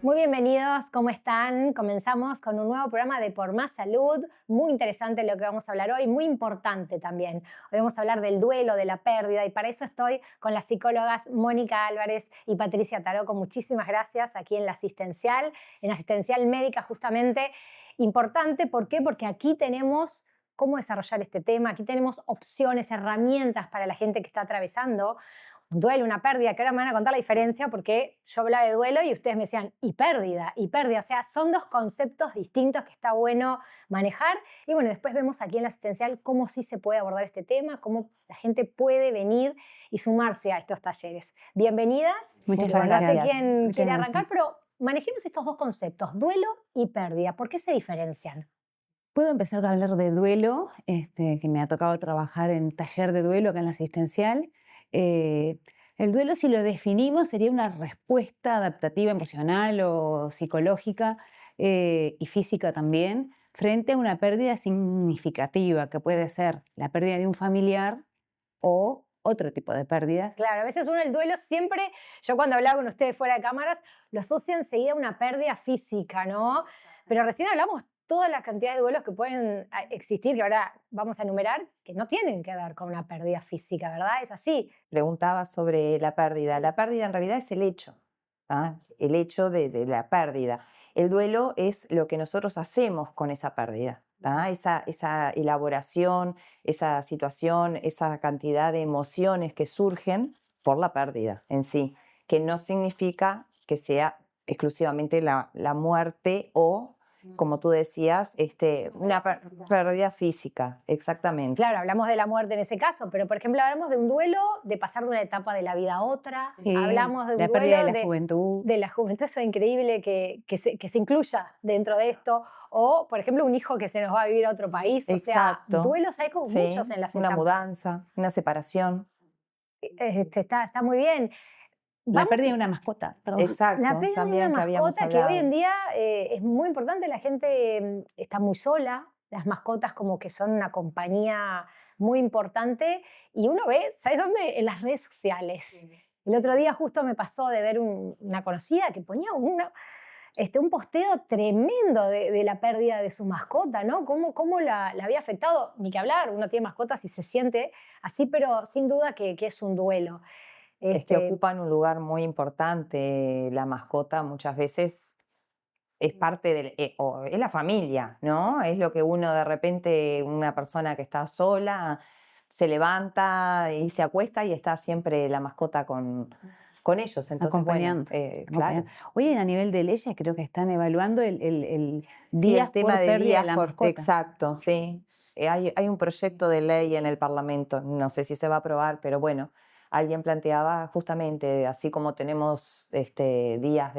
Muy bienvenidos, ¿cómo están? Comenzamos con un nuevo programa de Por Más Salud. Muy interesante lo que vamos a hablar hoy, muy importante también. Hoy vamos a hablar del duelo, de la pérdida, y para eso estoy con las psicólogas Mónica Álvarez y Patricia Taroco. Muchísimas gracias aquí en Asistencial Médica, justamente. Importante, ¿por qué? Porque aquí tenemos cómo desarrollar este tema, aquí tenemos opciones, herramientas para la gente que está atravesando un duelo, una pérdida, que ahora me van a contar la diferencia porque yo hablaba de duelo y ustedes me decían y pérdida, o sea, son dos conceptos distintos que está bueno manejar. Y bueno, después vemos aquí en la asistencial cómo sí se puede abordar este tema, cómo la gente puede venir y sumarse a estos talleres. Bienvenidas. Muchas No sé gracias. quién Muchas quiere gracias. arrancar, pero manejemos estos dos conceptos, duelo y pérdida. ¿Por qué se diferencian? Puedo empezar a hablar de duelo, que me ha tocado trabajar en taller de duelo acá en la asistencial. Eh, el duelo, si lo definimos, sería una respuesta adaptativa emocional o psicológica y física también, frente a una pérdida significativa, que puede ser la pérdida de un familiar o otro tipo de pérdidas. Claro, a veces uno el duelo siempre, yo cuando hablaba con ustedes fuera de cámaras, lo asocia enseguida a una pérdida física, ¿no? Pero recién hablamos toda la cantidad de duelos que pueden existir, que ahora vamos a enumerar, que no tienen que ver con una pérdida física, ¿verdad? Es así. Preguntaba sobre la pérdida. La pérdida en realidad es el hecho, ¿ah? El hecho de la pérdida. El duelo es lo que nosotros hacemos con esa pérdida, ¿ah? Esa elaboración, esa situación, esa cantidad de emociones que surgen por la pérdida en sí, que no significa que sea exclusivamente la muerte o, como tú decías, una pérdida física, exactamente. Claro, hablamos de la muerte en ese caso, pero por ejemplo hablamos de un duelo de pasar de una etapa de la vida a otra, Sí, hablamos de un la pérdida duelo de la juventud. de la juventud. Eso es increíble que se incluya dentro de esto, o por ejemplo un hijo que se nos va a vivir a otro país, o sea, Exacto. duelos hay como Sí, muchos en las una etapas. mudanza, una separación. Está muy bien. La Vamos, pérdida de una mascota, perdón. la Exacto, pérdida de una también que habíamos mascota que hoy en hablado. día es muy importante, la gente está muy sola, las mascotas como que son una compañía muy importante y uno ve, ¿sabes dónde? En las redes sociales. Sí. El otro día justo me pasó de ver una conocida que ponía un posteo tremendo de la pérdida de su mascota, ¿no? Cómo la había afectado, ni que hablar, uno tiene mascotas y se siente así, pero sin duda que es un duelo. Es que ocupan un lugar muy importante. La mascota muchas veces es parte o es la familia, ¿no? Es lo que uno de repente, una persona que está sola, se levanta y se acuesta y está siempre la mascota con ellos. Entonces, bueno, Acompañando. claro. Oye, a nivel de leyes creo que están evaluando el Sí, días el tema por de pérdida de días la por... mascota. Exacto, sí. Hay un proyecto de ley en el Parlamento, no sé si se va a aprobar, pero bueno, alguien planteaba justamente, así como tenemos días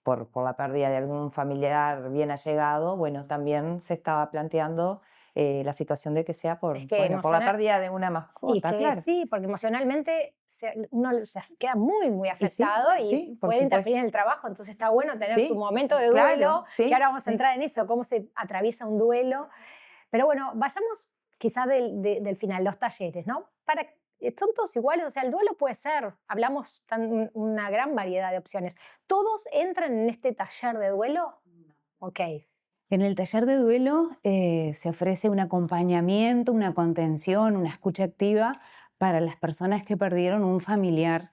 por la pérdida de algún familiar bien allegado, bueno, también se estaba planteando la situación de que sea Es que por la emocional, pérdida de una y mascota, que claro. sí, porque emocionalmente uno se queda muy, muy Y sí, afectado y sí, por puede interferir supuesto. en el trabajo. Entonces está bueno tener tu Sí, momento de duelo, claro, que sí, ahora vamos a sí. entrar en eso, cómo se atraviesa un duelo. Pero bueno, vayamos quizás del final, los talleres, ¿no? Son todos iguales, o sea, el duelo puede ser, hablamos una gran variedad de opciones. ¿Todos entran en este taller de duelo? Ok. En el taller de duelo se ofrece un acompañamiento, una contención, una escucha activa para las personas que perdieron un familiar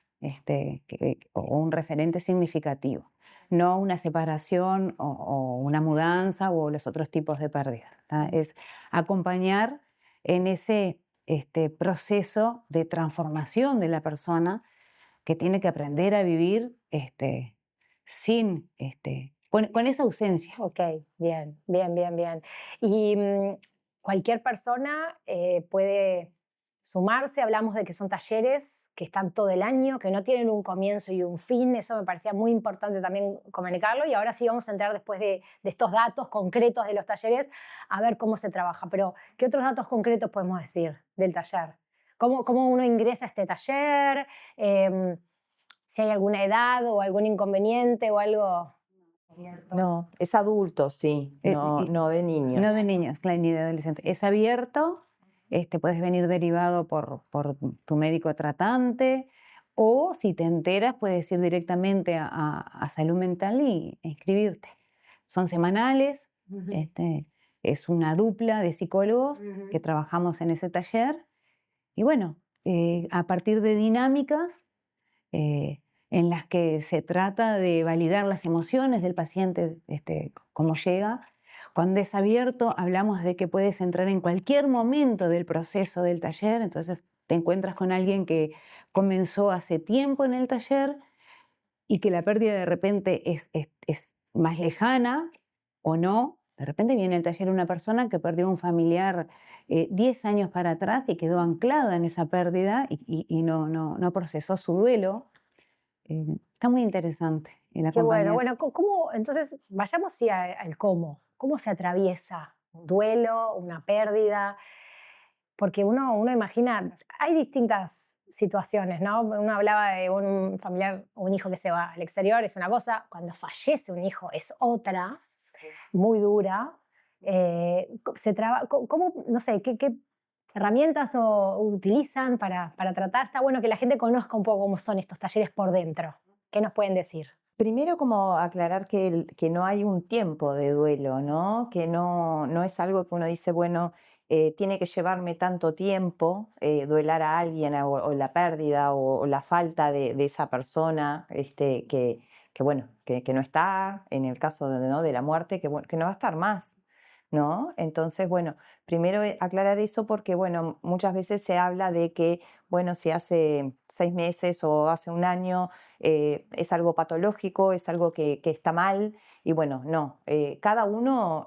o un referente significativo, no una separación o una mudanza o los otros tipos de pérdidas, ¿tá? Es acompañar en ese proceso de transformación de la persona que tiene que aprender a vivir sin con esa ausencia. Ok, bien, bien, bien, bien. Y cualquier persona puede sumarse, hablamos de que son talleres que están todo el año, que no tienen un comienzo y un fin, eso me parecía muy importante también comunicarlo y ahora sí vamos a entrar después de estos datos concretos de los talleres a ver cómo se trabaja. Pero, ¿qué otros datos concretos podemos decir del taller? ¿Cómo uno ingresa a este taller? Si hay alguna edad o algún inconveniente o algo... No, es adulto, sí, no, no de niños. No de niños, claro, ni de adolescentes. Es abierto, puedes venir derivado por tu médico tratante O si te enteras, puedes ir directamente a salud mental e inscribirte. Son semanales, es una dupla de psicólogos que trabajamos en ese taller. Y bueno, a partir de dinámicas en las que se trata de validar las emociones del paciente, cómo llega. Cuando es abierto, hablamos de que puedes entrar en cualquier momento del proceso del taller, entonces te encuentras con alguien que comenzó hace tiempo en el taller y que la pérdida de repente es más lejana o no. De repente viene al taller una persona que perdió un familiar 10 años para atrás y quedó anclada en esa pérdida y no procesó su duelo. Está muy interesante el Qué bueno. acompañar. Bueno, ¿cómo? Entonces, vayamos sí al cómo. ¿Cómo se atraviesa un duelo, una pérdida? Porque uno imagina, hay distintas situaciones, ¿no? Uno hablaba de un familiar, un hijo que se va al exterior, es una cosa, cuando fallece un hijo es otra, muy dura. ¿Cómo, no sé, qué herramientas utilizan para tratar? Está bueno que la gente conozca un poco cómo son estos talleres por dentro. ¿Qué nos pueden decir? Primero, como aclarar que no hay un tiempo de duelo, ¿no? Que no es algo que uno dice, bueno, tiene que llevarme tanto tiempo duelar a alguien o la pérdida o la falta de esa persona bueno, que no está, en el caso ¿no? de la muerte, que no va a estar más, ¿no? Entonces, bueno, primero aclarar eso porque, bueno, muchas veces se habla de que, bueno, si hace 6 meses o hace un año es algo patológico, es algo que está mal, y bueno, no, cada uno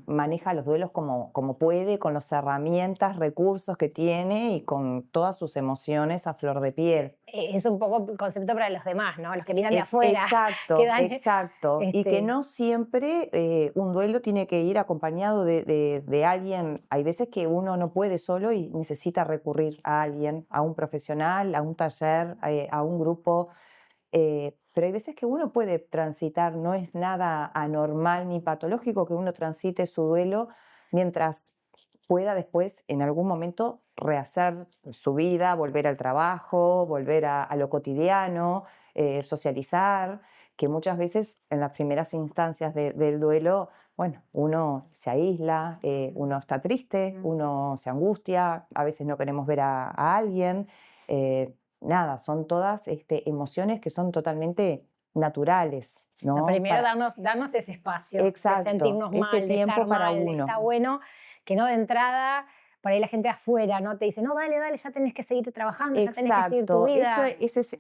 maneja los duelos como puede, con las herramientas, recursos que tiene y con todas sus emociones a flor de piel. Es un poco el concepto para los demás, ¿no? Los que miran de afuera, que Exacto, dan, exacto. Y que no siempre un duelo tiene que ir acompañado de alguien. Hay veces que uno no puede solo y necesita recurrir a alguien, a un profesional, a un taller, a un grupo. Pero hay veces que uno puede transitar, no es nada anormal ni patológico que uno transite su duelo mientras pueda después, en algún momento, rehacer su vida, volver al trabajo, volver a lo cotidiano, socializar, que muchas veces en las primeras instancias del duelo, bueno, uno se aísla, uno está triste, uno se angustia, a veces no queremos ver a alguien. Nada, son todas emociones que son totalmente naturales, O sea, ¿no? primero darnos ese espacio de Exacto, sentirnos ese mal, de estar tiempo para mal. uno. Está bueno que no de entrada, por ahí la gente afuera, ¿no? Te dice, no, dale, dale, ya tenés que seguir trabajando, ya tenés que seguir tu Exacto, vida. eso es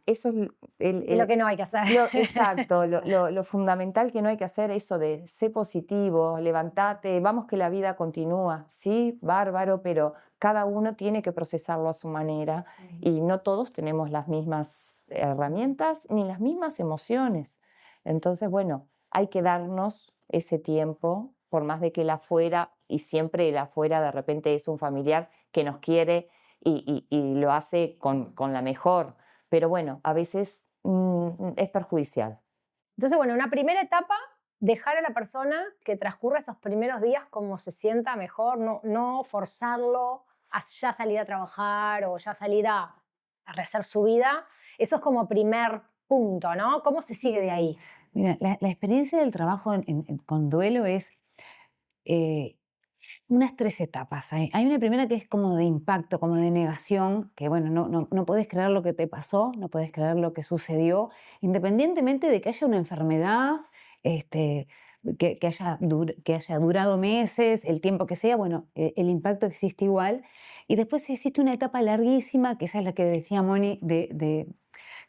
Es lo que no hay que hacer. exacto, lo fundamental que no hay que hacer, eso de sé positivo, levantate, vamos que la vida continúa, sí, bárbaro, pero cada uno tiene que procesarlo a su manera y no todos tenemos las mismas herramientas ni las mismas emociones. Entonces, bueno, hay que darnos ese tiempo, por más de que el afuera, y siempre el afuera de repente es un familiar que nos quiere y lo hace con la mejor, pero bueno, a veces es perjudicial. Entonces, bueno, una primera etapa, dejar a la persona que transcurra esos primeros días como se sienta mejor, no forzarlo a ya salir a trabajar o ya salir a rehacer su vida. Eso es como primer punto, ¿no? ¿Cómo se sigue de ahí? Mira, la experiencia del trabajo con duelo es unas 3 etapas. Hay una primera que es como de impacto, como de negación, que bueno, no podés creer lo que te pasó, no podés creer lo que sucedió, independientemente de que haya una enfermedad, que haya durado meses, el tiempo que sea, bueno, el impacto existe igual. Y después existe una etapa larguísima, que esa es la que decía Moni,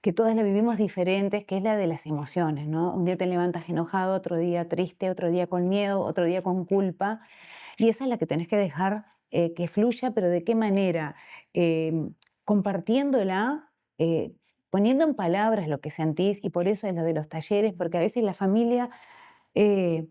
que todas la vivimos diferentes, que es la de las emociones, ¿no? Un día te levantas enojado, otro día triste, otro día con miedo, otro día con culpa. Y esa es la que tenés que dejar que fluya, pero ¿de qué manera? Compartiéndola, poniendo en palabras lo que sentís, y por eso es lo de los talleres, porque a veces la familia eh,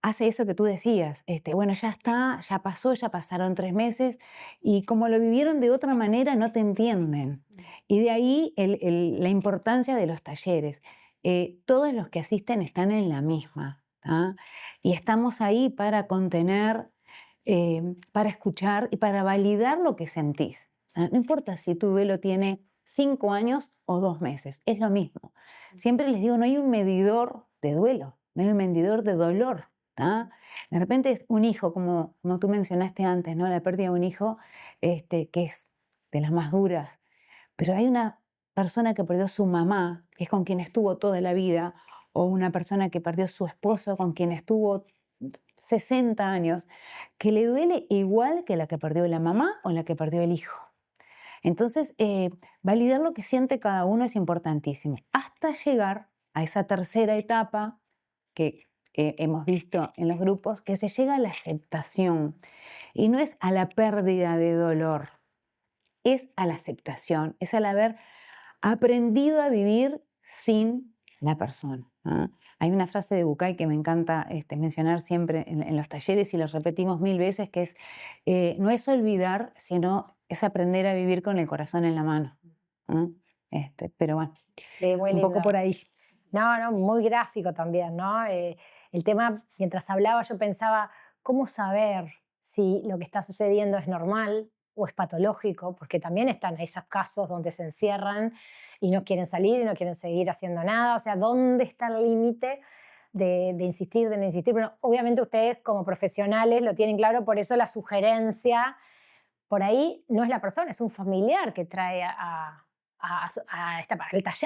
hace eso que tú decías, bueno, ya está, ya pasó, ya pasaron 3 meses, y como lo vivieron de otra manera, no te entienden. Y de ahí la importancia de los talleres. Todos los que asisten están en la misma, ¿tá? Y estamos ahí para contener, para escuchar y para validar lo que sentís. ¿Tá? No importa si tu duelo tiene 5 años o 2 meses. Es lo mismo. Siempre les digo, no hay un medidor de duelo, no hay un medidor de dolor. ¿Tá? De repente es un hijo, como tú mencionaste antes, ¿no? La pérdida de un hijo, que es de las más duras. Pero hay una persona que perdió su mamá, que es con quien estuvo toda la vida, o una persona que perdió su esposo, con quien estuvo 60 años, que le duele igual que la que perdió la mamá o la que perdió el hijo. Entonces, validar lo que siente cada uno es importantísimo, hasta llegar a esa tercera etapa que hemos visto en los grupos, que se llega a la aceptación. Y no es a la pérdida de dolor, es a la aceptación, es al haber aprendido a vivir sin la persona, ¿no? Hay una frase de Bucay que me encanta mencionar siempre en los talleres y lo repetimos 1000 veces, que es, no es olvidar, sino es aprender a vivir con el corazón en la mano, ¿no? Pero bueno, Sí, muy un lindo. poco por ahí. No, muy gráfico también, ¿no? El tema, mientras hablaba, yo pensaba, ¿cómo saber si lo que está sucediendo es normal o es patológico? Porque también están esos casos donde se encierran y no quieren salir y no quieren seguir haciendo nada. O sea, ¿dónde está el límite de insistir, de no insistir? Pero obviamente ustedes como profesionales lo tienen claro, por eso la sugerencia por ahí no es la persona, es un familiar que trae a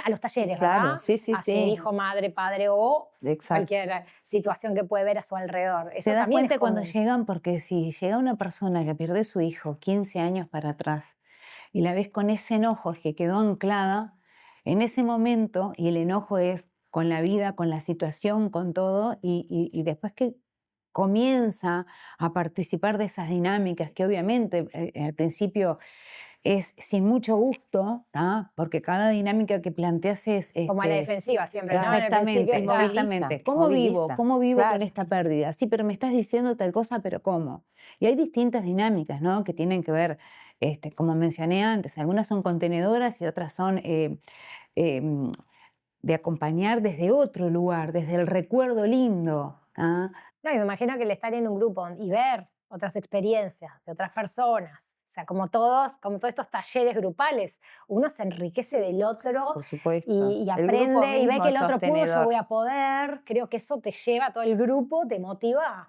los talleres, Claro, ¿verdad? sí, sí, A su sí. hijo, madre, padre o Exacto. cualquier situación que puede ver a su alrededor. Eso Te das también cuenta es cuando común. llegan, porque si llega una persona que pierde su hijo 15 años para atrás y la ves con ese enojo, es que quedó anclada en ese momento, y el enojo es con la vida, con la situación, con todo, y después que comienza a participar de esas dinámicas que obviamente al principio es sin mucho gusto, ¿tá? Porque cada dinámica que planteas es Como a la defensiva siempre, ¿no? En el principio exactamente, está... exactamente. ¿Cómo vivo? Moviliza, ¿Cómo vivo con claro. esta pérdida? Sí, pero me estás diciendo tal cosa, pero ¿cómo? Y hay distintas dinámicas, ¿no? Que tienen que ver, como mencioné antes, algunas son contenedoras y otras son em, de acompañar desde otro lugar, desde el recuerdo lindo. ¿Ah? No, y me imagino que el estar en un grupo y ver otras experiencias de otras personas, o sea, como todos estos talleres grupales, uno se enriquece del otro Por supuesto. y El grupo aprende y ve mismo que es el otro pudo, yo sostenedor. voy a poder. Creo que eso te lleva, todo el grupo te motiva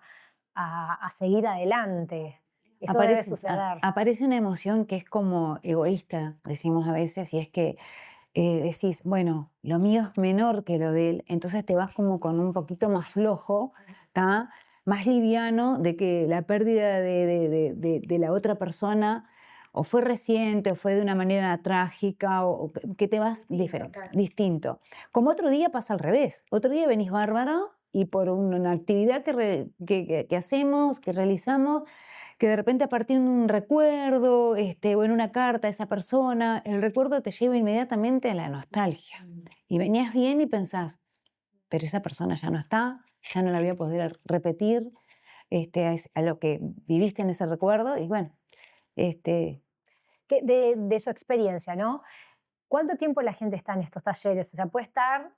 a seguir adelante. Eso debe suceder. Aparece una emoción que es como egoísta, decimos a veces, y es que decís, bueno, lo mío es menor que lo de él, entonces te vas como con un poquito más flojo, ¿tá? Más liviano de que la pérdida de la otra persona o fue reciente o fue de una manera trágica o que te vas diferente, Total. distinto. Como otro día pasa al revés, otro día venís bárbaro y por una actividad que hacemos, que realizamos, que de repente a partir de un recuerdo o en una carta a esa persona, el recuerdo te lleva inmediatamente a la nostalgia. Y venías bien y pensás, pero esa persona ya no está, ya no la voy a poder repetir a lo que viviste en ese recuerdo. Y bueno, De su experiencia, ¿no? ¿Cuánto tiempo la gente está en estos talleres? O sea, ¿puede estar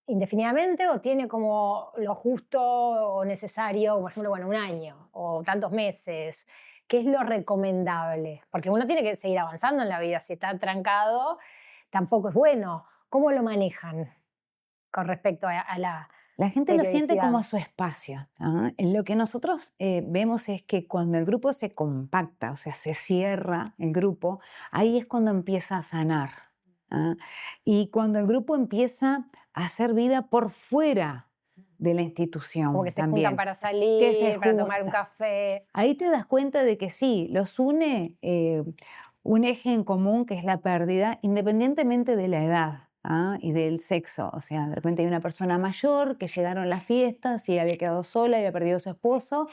indefinidamente o tiene como lo justo o necesario, por ejemplo, bueno, un año o tantos meses? ¿Qué es lo recomendable? Porque uno tiene que seguir avanzando en la vida. Si está trancado, tampoco es bueno. ¿Cómo lo manejan con respecto a la la gente lo siente como periodicidad? su espacio, ¿ah? Lo que nosotros vemos es que cuando el grupo se compacta, o sea, se cierra el grupo, ahí es cuando empieza a sanar, ¿ah? Y cuando el grupo empieza a hacer vida por fuera de la Como institución que se juntan también, para que se salir, para tomar un junta. café. Ahí te das cuenta de que sí, los une un eje en común que es la pérdida, independientemente de la edad. ¿Ah? Y del sexo, o sea, de repente hay una persona mayor que llegaron las fiestas y había quedado sola y había perdido a su esposo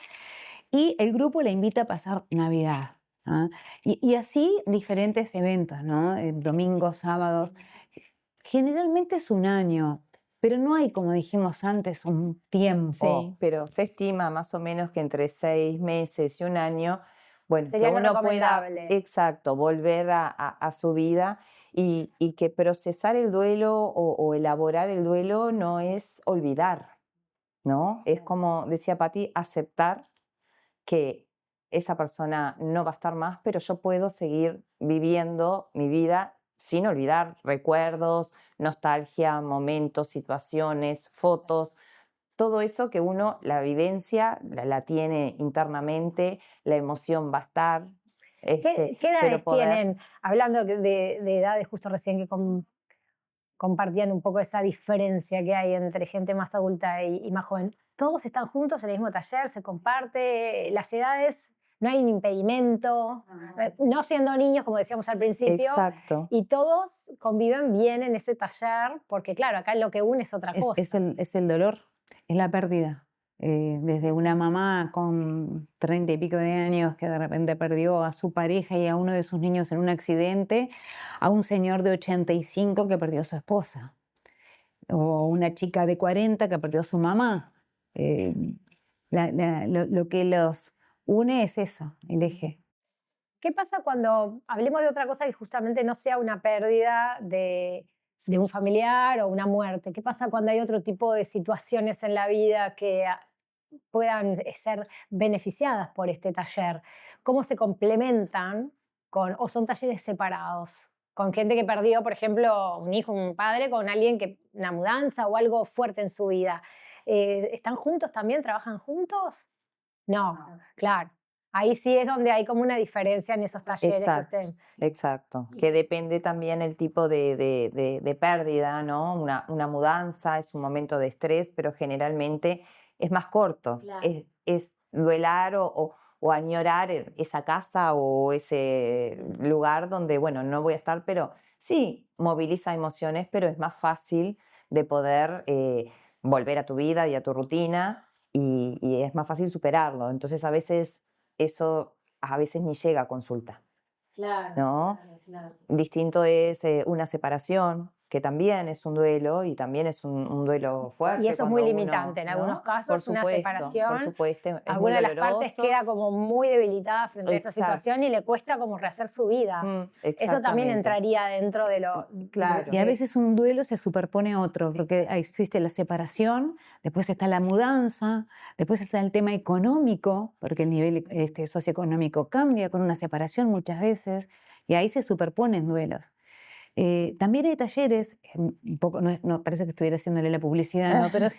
y el grupo la invita a pasar Navidad. ¿Ah? Y así diferentes eventos, ¿no? Domingos, sábados. Generalmente es un año, pero no hay, como dijimos antes, un tiempo. Sí, pero se estima más o menos que entre 6 meses y un año, bueno, que Sería lo uno pueda, recomendable. exacto, volver a su vida y que procesar el duelo o elaborar el duelo no es olvidar, ¿no? Es como decía Patti, aceptar que esa persona no va a estar más, pero yo puedo seguir viviendo mi vida sin olvidar recuerdos, nostalgia, momentos, situaciones, fotos, todo eso que uno, la vivencia la tiene internamente, la emoción va a estar, ¿Qué pero edades poder, tienen? Hablando de edades, justo recién que compartían un poco esa diferencia que hay entre gente más adulta y más joven. ¿Todos están juntos en el mismo taller? ¿Se comparte? ¿Las edades? ¿No hay un impedimento? No siendo niños, como decíamos al principio, exacto. y todos conviven bien en ese taller, porque claro, acá lo que une es otra cosa. Es el dolor, es la pérdida. Desde una mamá con 30 y pico de años que de repente perdió a su pareja y a uno de sus niños en un accidente, a un señor de 85 que perdió a su esposa, o una chica de 40 que perdió a su mamá. Eh, lo que los une es eso, el eje. ¿Qué pasa cuando hablemos de otra cosa que justamente no sea una pérdida de un familiar o una muerte? ¿Qué pasa cuando hay otro tipo de situaciones en la vida que puedan ser beneficiadas por este taller? ¿Cómo se complementan o son talleres separados? Con gente que perdió, por ejemplo, un hijo, un padre, con alguien que una mudanza o algo fuerte en su vida. ¿Están juntos también? ¿Trabajan juntos? No, claro. Ahí sí es donde hay como una diferencia en esos talleres que Exacto, usted... exacto. Que depende también el tipo de pérdida, ¿no? Una mudanza es un momento de estrés, pero generalmente es más corto. Claro. Es duelar o añorar esa casa o ese lugar donde, bueno, no voy a estar, pero sí, moviliza emociones, pero es más fácil de poder volver a tu vida y a tu rutina y es más fácil superarlo. Entonces, eso a veces ni llega a consulta, Claro, ¿no? claro, claro. Distinto es una separación, que también es un duelo y también es un duelo Y fuerte eso es muy cuando limitante. uno, En algunos ¿no? Por casos, una separación, supuesto, es muy alguna de las partes doloroso. queda como muy debilitada frente a esa situación Exacto, y le cuesta como rehacer su vida. Eso también exactamente. entraría dentro de lo... Claro, Y a veces un duelo se superpone a otro, porque ahí existe la separación, después está la mudanza, después está el tema económico, porque el nivel socioeconómico cambia con una separación muchas veces, y ahí se superponen duelos. También hay talleres, un poco, no parece que estuviera haciéndole la publicidad, ¿no? Pero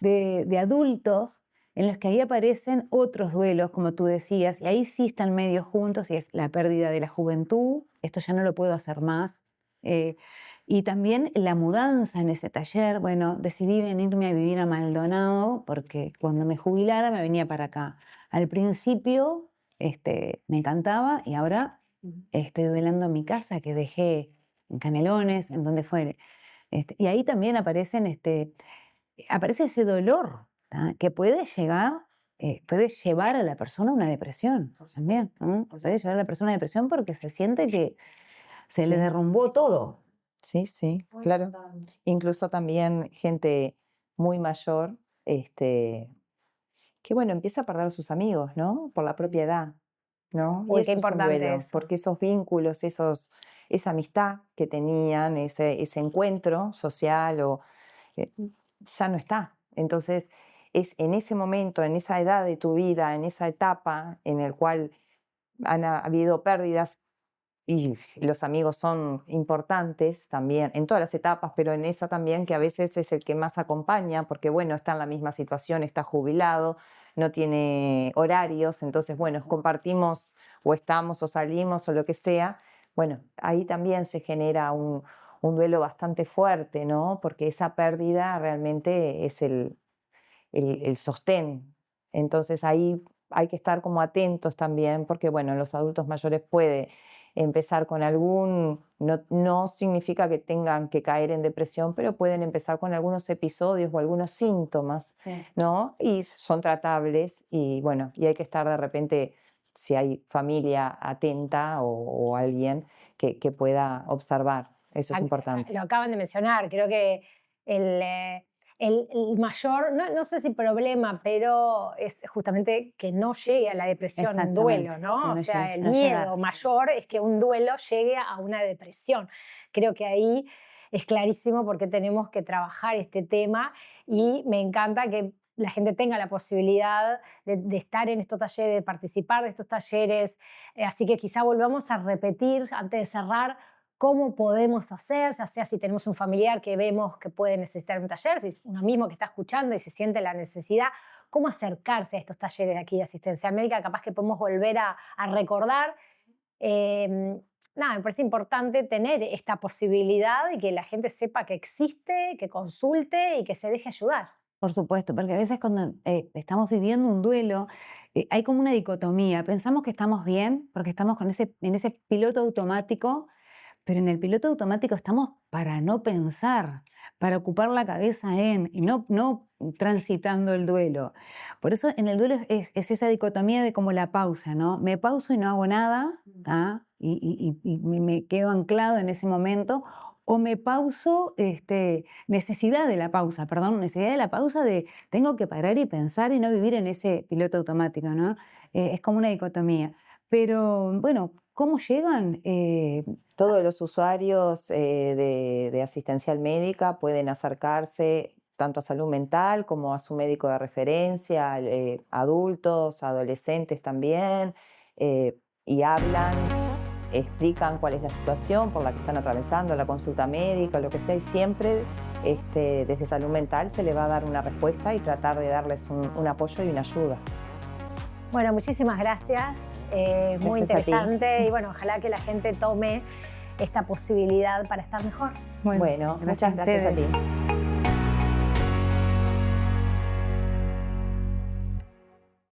de adultos en los que ahí aparecen otros duelos, como tú decías, y ahí sí están medio juntos, y es la pérdida de la juventud, esto ya no lo puedo hacer más. eh, y también la mudanza en ese taller, bueno, decidí venirme a vivir a Maldonado porque cuando me jubilara me venía para acá. Al principio me encantaba y ahora estoy duelando en mi casa que dejé en Canelones, en donde fuere. Y ahí también aparece ese dolor, ¿tá? Que puede llevar a la persona a una depresión también, ¿no? Puede llevar a la persona a una depresión porque se siente que se le sí, derrumbó todo. sí, sí, claro. Incluso también gente muy mayor, que bueno, empieza a perder a sus amigos, ¿no? Por la propia edad, ¿no? Y Uy, qué eso es un importante duelo, eso. porque esos vínculos, esa amistad que tenían, ese encuentro social eh, ya no está. Entonces, es en ese momento, en esa edad de tu vida, en esa etapa en el cual habido pérdidas y los amigos son importantes también, en todas las etapas, pero en esa también que a veces es el que más acompaña, porque bueno, está en la misma situación, está jubilado, no tiene horarios, entonces bueno, compartimos o estamos o salimos o lo que sea, bueno, ahí también se genera un duelo bastante fuerte, ¿no? Porque esa pérdida realmente es el sostén. Entonces ahí hay que estar como atentos también, porque bueno, en los adultos mayores puede empezar con no significa que tengan que caer en depresión, pero pueden empezar con algunos episodios o algunos síntomas, Sí. ¿no? Y son tratables y bueno, y hay que estar de repente, si hay familia atenta o alguien que pueda observar, eso es importante. Lo acaban de mencionar, creo que el, eh, el mayor, no sé si problema, pero es justamente que no llegue a la depresión un duelo, Exactamente, ¿no? que O no sea, el no miedo llegar. mayor es que un duelo llegue a una depresión. Creo que ahí es clarísimo porque tenemos que trabajar este tema y me encanta que la gente tenga la posibilidad de estar en estos talleres, de participar de estos talleres. Así que quizá volvamos a repetir, antes de cerrar, cómo podemos hacer, ya sea si tenemos un familiar que vemos que puede necesitar un taller, si es uno mismo que está escuchando y se siente la necesidad, cómo acercarse a estos talleres de aquí de asistencia médica, capaz que podemos volver a recordar. Nada, me parece importante tener esta posibilidad y que la gente sepa que existe, que consulte y que se deje ayudar. Por supuesto, porque a veces cuando estamos viviendo un duelo, hay como una dicotomía. Pensamos que estamos bien porque estamos en ese piloto automático, pero en el piloto automático estamos para no pensar, para ocupar la cabeza y no transitando el duelo. Por eso en el duelo es esa dicotomía de como la pausa, ¿no? Me pauso y no hago nada, ¿tá? Y me quedo anclado en ese momento, o me pauso, necesidad de la pausa de tengo que parar y pensar y no vivir en ese piloto automático, ¿no? Es como una dicotomía. Pero bueno, ¿cómo llegan? Todos los usuarios de asistencial médica pueden acercarse tanto a salud mental como a su médico de referencia, adultos, adolescentes también, y hablan, explican cuál es la situación por la que están atravesando, la consulta médica, lo que sea, y siempre desde salud mental se le va a dar una respuesta y tratar de darles un apoyo y una ayuda. Bueno, muchísimas gracias. Muy Gracias a ti. interesante y bueno, ojalá que la gente tome esta posibilidad para estar mejor. Bueno, muchas gracias a ti.